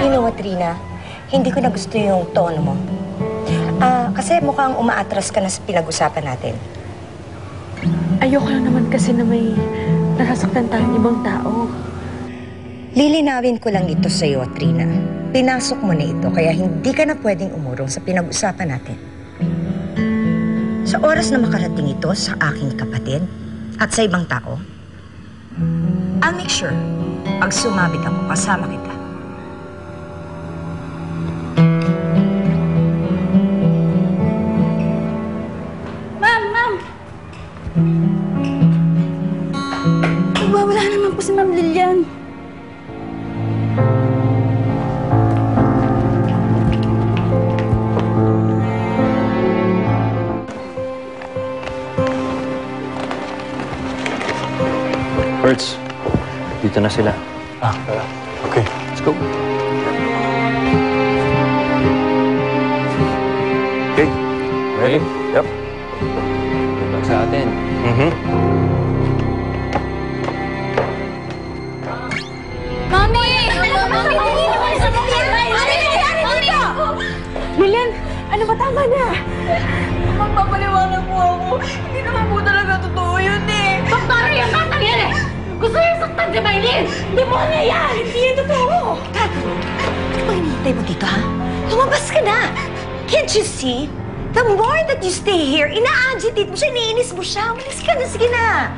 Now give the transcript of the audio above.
You know what, Rina? Hindi ko na gusto yung tono mo. Kasi mukhang umaatras ka na sa pinag-usapan natin. Ayoko lang naman kasi na may nasasaktan tayong ibang tao. Lilinawin ko lang ito sa'yo, Trina. Pinasok mo na ito, kaya hindi ka na pwedeng umurong sa pinag-usapan natin. Sa oras na makarating ito sa aking kapatid at sa ibang tao, I'll make sure, pag sumabit ako, kasama kita. Wala naman po si Ma'am Lilian. Hertz, dito na sila. Okay. Let's go. Okay. Ready? Yep. Good luck sa atin. Lilian, ano ba tama na? Magpapaliwanag po ako. Hindi naman po talaga totoo yun eh. Doktor, yung katang yan eh! Gusto yung saktan si Maylin! Demonyo yan! Hindi yan totoo! Kat, ano ba hinihintay mo dito, ha? Lumabas ka na! Can't you see? The more that you stay here, ina-agitate mo siya, iniinis mo siya. Umalis ka na, sige na!